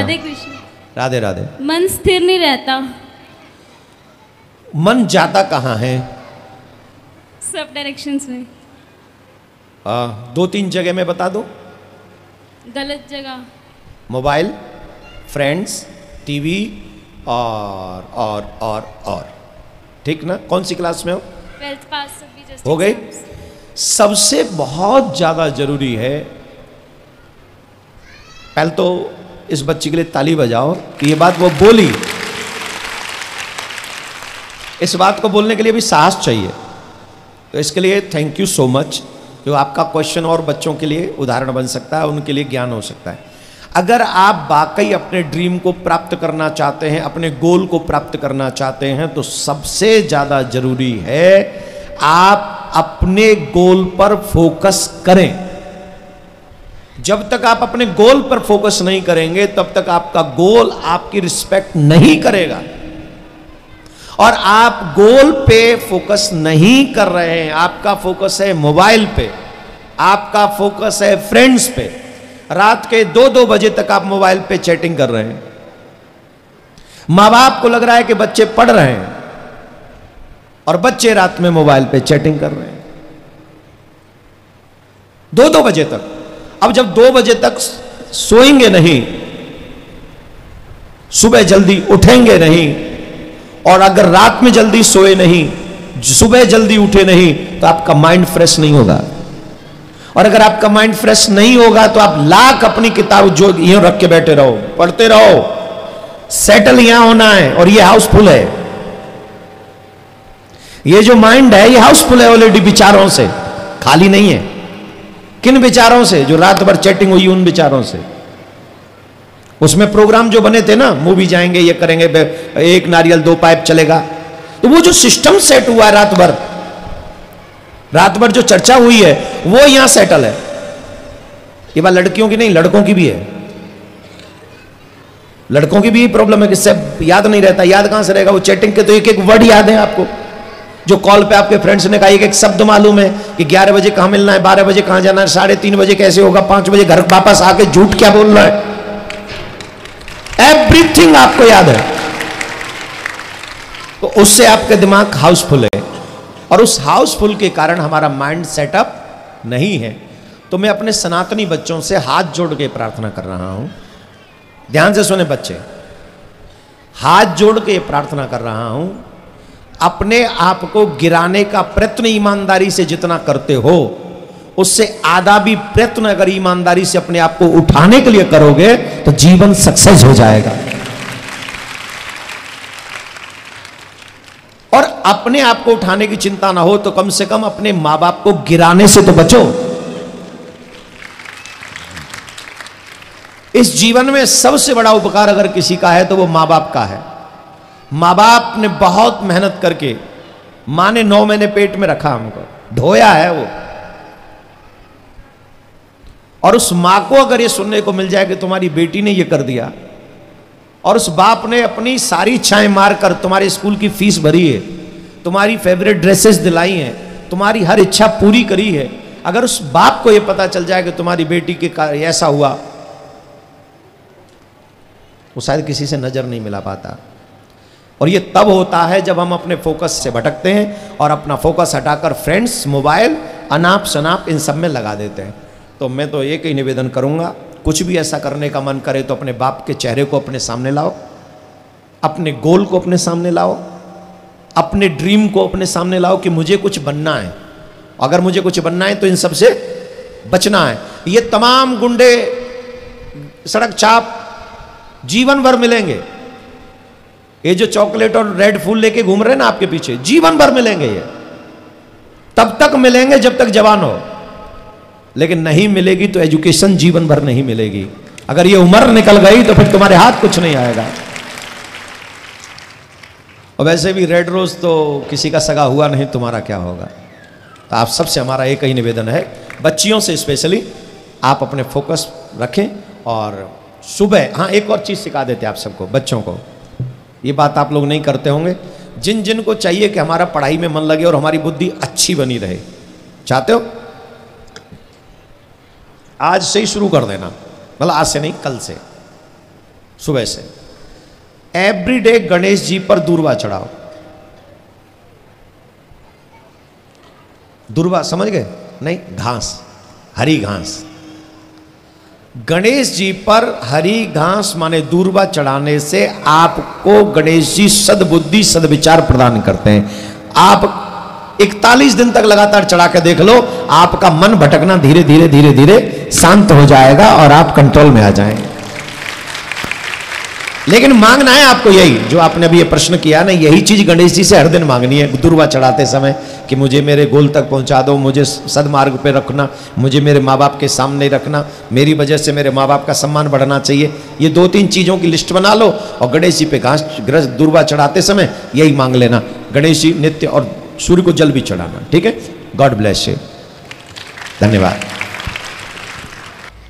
राधे कृष्ण। राधे राधे। मन स्थिर नहीं रहता। मन जाता कहाँ है? सब डायरेक्शंस में। 2-3 जगह में बता दो। गलत जगह। मोबाइल, फ्रेंड्स, टीवी और ठीक ना? कौन सी क्लास में हो? 12th पास सभी जस्ट हो गई। सबसे बहुत ज्यादा जरूरी है, पहले तो इस बच्ची के लिए ताली बजाओ कि ये बात वो बोली। इस बात को बोलने के लिए भी साहस चाहिए, तो इसके लिए थैंक यू सो मच। जो आपका क्वेश्चन और बच्चों के लिए उदाहरण बन सकता है, उनके लिए ज्ञान हो सकता है। अगर आप वाकई अपने ड्रीम को प्राप्त करना चाहते हैं, अपने गोल को प्राप्त करना चाहते हैं, तो सबसे ज्यादा जरूरी है आप अपने गोल पर फोकस करें। जब तक आप अपने गोल पर फोकस नहीं करेंगे, तब तक आपका गोल आपकी रिस्पेक्ट नहीं करेगा। और आप गोल पे फोकस नहीं कर रहे हैं, आपका फोकस है मोबाइल पे, आपका फोकस है फ्रेंड्स पे। रात के 2-2 बजे तक आप मोबाइल पे चैटिंग कर रहे हैं। मां बाप को लग रहा है कि बच्चे पढ़ रहे हैं, और बच्चे रात में मोबाइल पे चैटिंग कर रहे हैं 2-2 बजे तक। अब जब 2 बजे तक सोएंगे नहीं, सुबह जल्दी उठेंगे नहीं, और अगर रात में जल्दी सोए नहीं, सुबह जल्दी उठे नहीं, तो आपका माइंड फ्रेश नहीं होगा। और अगर आपका माइंड फ्रेश नहीं होगा, तो आप लाख अपनी किताब जो यूं रख के बैठे रहो, पढ़ते रहो। सेटल यहां होना है, और ये हाउसफुल है। ये जो माइंड है, ये हाउसफुल है ऑलरेडी विचारों से, खाली नहीं है। किन विचारों से? जो रात भर चैटिंग हुई उन विचारों से। उसमें प्रोग्राम जो बने थे ना, मूवी जाएंगे, ये करेंगे, 1 नारियल 2 पाइप चलेगा, तो वो जो सिस्टम सेट हुआ है रात भर जो चर्चा हुई है, वो यहां सेटल है। ये बात लड़कियों की नहीं, लड़कों की भी है। लड़कों की भी प्रॉब्लम है कि सब याद नहीं रहता। याद कहां से रहेगा? वो चैटिंग के तो एक वर्ड याद है आपको। जो कॉल पे आपके फ्रेंड्स ने कहा, एक शब्द मालूम है कि 11 बजे कहां मिलना है, 12 बजे कहां जाना है, 3:30 बजे कैसे होगा, 5 बजे घर वापस आके झूठ क्या बोलना है। एवरीथिंग आपको याद है। तो उससे आपका दिमाग हाउसफुल है, और उस हाउसफुल के कारण हमारा माइंड सेटअप नहीं है। तो मैं अपने सनातनी बच्चों से हाथ जोड़ के प्रार्थना कर रहा हूं। ध्यान से सुने बच्चे, हाथ जोड़ के प्रार्थना कर रहा हूं। अपने आप को गिराने का प्रयत्न ईमानदारी से जितना करते हो, उससे आधा भी प्रयत्न अगर ईमानदारी से अपने आप को उठाने के लिए करोगे, तो जीवन सक्सेस हो जाएगा। और अपने आप को उठाने की चिंता ना हो, तो कम से कम अपने मां बाप को गिराने से तो बचो। इस जीवन में सबसे बड़ा उपकार अगर किसी का है, तो वो मां बाप का है। मां बाप ने बहुत मेहनत करके, मां ने 9 महीने पेट में रखा, हमको ढोया है वो। और उस मां को अगर ये सुनने को मिल जाए कि तुम्हारी बेटी ने ये कर दिया, और उस बाप ने अपनी सारी इच्छाएं मारकर तुम्हारे स्कूल की फीस भरी है, तुम्हारी फेवरेट ड्रेसेस दिलाई हैं, तुम्हारी हर इच्छा पूरी करी है, अगर उस बाप को यह पता चल जाए कि तुम्हारी बेटी के ऐसा हुआ, वो शायद किसी से नजर नहीं मिला पाता। और ये तब होता है जब हम अपने फोकस से भटकते हैं और अपना फोकस हटाकर फ्रेंड्स, मोबाइल, अनाप शनाप इन सब में लगा देते हैं। तो मैं तो एक ही निवेदन करूंगा, कुछ भी ऐसा करने का मन करे तो अपने बाप के चेहरे को अपने सामने लाओ, अपने गोल को अपने सामने लाओ, अपने ड्रीम को अपने सामने लाओ कि मुझे कुछ बनना है। अगर मुझे कुछ बनना है तो इन सब से बचना है। ये तमाम गुंडे, सड़क चाप जीवन भर मिलेंगे। ये जो चॉकलेट और रेड फूल लेके घूम रहे हैं ना आपके पीछे, जीवन भर मिलेंगे। ये तब तक मिलेंगे जब तक जवान हो, लेकिन नहीं मिलेगी तो एजुकेशन जीवन भर नहीं मिलेगी। अगर ये उम्र निकल गई तो फिर तुम्हारे हाथ कुछ नहीं आएगा। और वैसे भी रेड रोज तो किसी का सगा हुआ नहीं, तुम्हारा क्या होगा। तो आप सबसे हमारा एक ही निवेदन है, बच्चियों से स्पेशली, आप अपने फोकस रखें। और सुबह, हाँ एक और चीज़ सिखा देते आप सबको, बच्चों को, ये बात आप लोग नहीं करते होंगे। जिन जिन को चाहिए कि हमारा पढ़ाई में मन लगे और हमारी बुद्धि अच्छी बनी रहे, चाहते हो, आज से ही शुरू कर देना। मतलब आज से नहीं, कल से सुबह से एवरीडे गणेश जी पर दूर्वा चढ़ाओ। दूर्वा समझ गए? नहीं, घास, हरी घास। गणेश जी पर हरी घास माने दूर्वा चढ़ाने से आपको गणेश जी सद्बुद्धि सद्विचार प्रदान करते हैं। आप 41 दिन तक लगातार चढ़ा के देख लो, आपका मन भटकना धीरे धीरे धीरे धीरे शांत हो जाएगा और आप कंट्रोल में आ जाएंगे। लेकिन मांगना है आपको यही जो आपने अभी ये प्रश्न किया ना, यही चीज गणेश जी से हर दिन मांगनी है दूर्वा चढ़ाते समय कि मुझे मेरे गोल तक पहुंचा दो, मुझे सदमार्ग पे रखना, मुझे मेरे माँ बाप के सामने रखना, मेरी वजह से मेरे माँ बाप का सम्मान बढ़ना चाहिए। ये 2-3 चीजों की लिस्ट बना लो और गणेश जी पे घास ग्रस दूर्वा चढ़ाते समय यही मांग लेना। गणेश जी नित्य, और सूर्य को जल भी चढ़ाना। ठीक है, गॉड ब्लेस यू, धन्यवाद।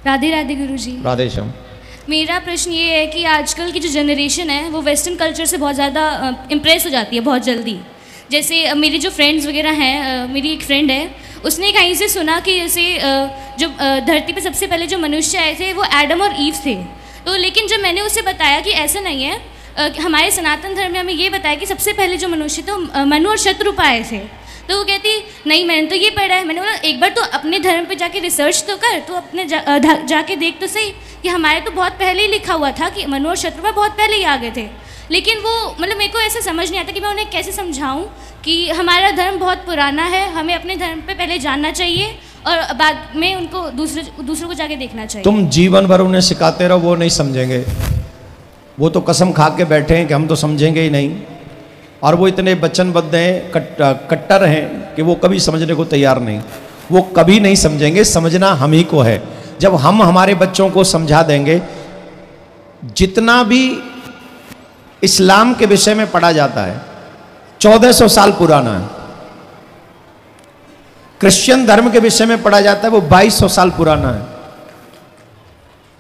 राधे राधे गुरुजी। राधे श्याम। मेरा प्रश्न ये है कि आजकल की जो जनरेशन है वो वेस्टर्न कल्चर से बहुत ज़्यादा इम्प्रेस हो जाती है बहुत जल्दी। जैसे मेरी जो फ्रेंड्स वगैरह हैं, मेरी एक फ्रेंड है, उसने कहीं से सुना कि जैसे जो धरती पे सबसे पहले जो मनुष्य आए थे वो एडम और ईव थे। तो लेकिन जब मैंने उसे बताया कि ऐसा नहीं है, हमारे सनातन धर्म में हमें ये बताया कि सबसे पहले जो मनुष्य थे मनु और शत्रुपा आए थे। तो वो कहती नहीं, मैंने तो ये पढ़ा है। मैंने बोला एक बार तो अपने धर्म पे जाके रिसर्च तो कर, तो अपने जाके देख तो सही कि हमारे तो बहुत पहले ही लिखा हुआ था कि मनु और शत्रुपा बहुत पहले ही आ गए थे। लेकिन वो मतलब मेरे को ऐसा समझ नहीं आता कि मैं उन्हें कैसे समझाऊं कि हमारा धर्म बहुत पुराना है, हमें अपने धर्म पे पहले जानना चाहिए और बाद में उनको दूसरों को जाके देखना चाहिए। तुम जीवन भर उन्हें सिखाते रहो, वो नहीं समझेंगे। वो तो कसम खा के बैठे हैं कि हम तो समझेंगे ही नहीं, और वो इतने वचनबद्ध हैं, कट्टर हैं कि वो कभी समझने को तैयार नहीं। वो कभी नहीं समझेंगे, समझना हम ही को है। जब हम हमारे बच्चों को समझा देंगे, जितना भी इस्लाम के विषय में पढ़ा जाता है 1400 साल पुराना है, क्रिश्चियन धर्म के विषय में पढ़ा जाता है वो 2200 साल पुराना है,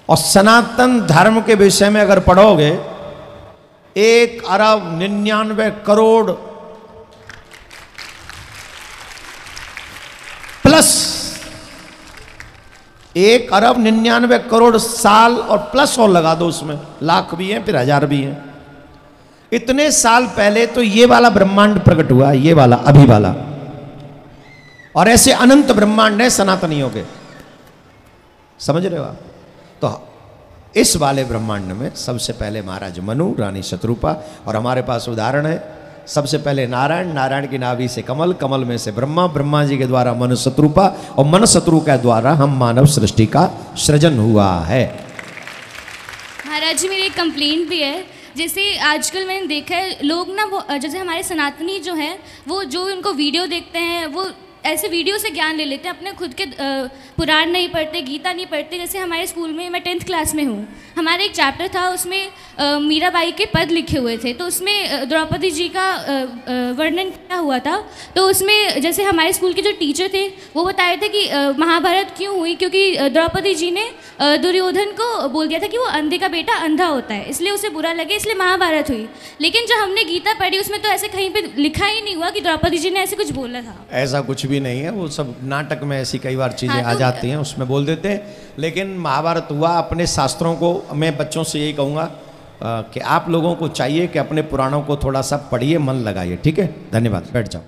और सनातन धर्म के विषय में अगर पढ़ोगे 1,99 करोड़ प्लस 1,99 करोड़ साल और प्लस और लगा दो, उसमें लाख भी हैं फिर हजार भी हैं। इतने साल पहले तो ये वाला ब्रह्मांड प्रकट हुआ, ये वाला अभी वाला, और ऐसे अनंत ब्रह्मांड है सनातनियों के, समझ रहे हो आप? तो इस वाले ब्रह्मांड में सबसे पहले महाराज मनु, रानी शत्रुपा, और हमारे पास उदाहरण है सबसे पहले नारायण, नारायण की नाभि से कमल, कमल में से ब्रह्मा, ब्रह्मा जी के द्वारा मनु शत्रुपा, और मनु शत्रु के द्वारा हम मानव सृष्टि का सृजन हुआ है। महाराज जी मेरी एक कंप्लेंट भी है, जैसे आजकल मैंने देखा है लोग ना वो जैसे हमारे सनातनी जो हैं वो जो उनको वीडियो देखते हैं वो ऐसे वीडियो से ज्ञान ले लेते हैं, अपने खुद के पुराण नहीं पढ़ते, गीता नहीं पढ़ते। जैसे हमारे स्कूल में, मैं 10th क्लास में हूँ, हमारे एक चैप्टर था उसमें मीराबाई के पद लिखे हुए थे, तो उसमें द्रौपदी जी का वर्णन किया हुआ था। तो उसमें जैसे हमारे स्कूल के जो टीचर थे वो बताए थे कि महाभारत क्यों हुई, क्योंकि द्रौपदी जी ने दुर्योधन को बोल दिया था कि वो अंधे का बेटा अंधा होता है, इसलिए उसे बुरा लगे, इसलिए महाभारत हुई। लेकिन जो हमने गीता पढ़ी उसमें तो ऐसे कहीं पे लिखा ही नहीं हुआ कि द्रौपदी जी ने ऐसे कुछ बोला था। ऐसा कुछ भी नहीं है, वो सब नाटक में ऐसी कई बार चीजें आ जाती हैं, उसमें बोल देते हैं। लेकिन महाभारत हुआ, अपने शास्त्रों को मैं बच्चों से यही कहूँगा कि आप लोगों को चाहिए कि अपने पुराणों को थोड़ा सा पढ़िए, मन लगाइए। ठीक है, धन्यवाद, बैठ जाओ।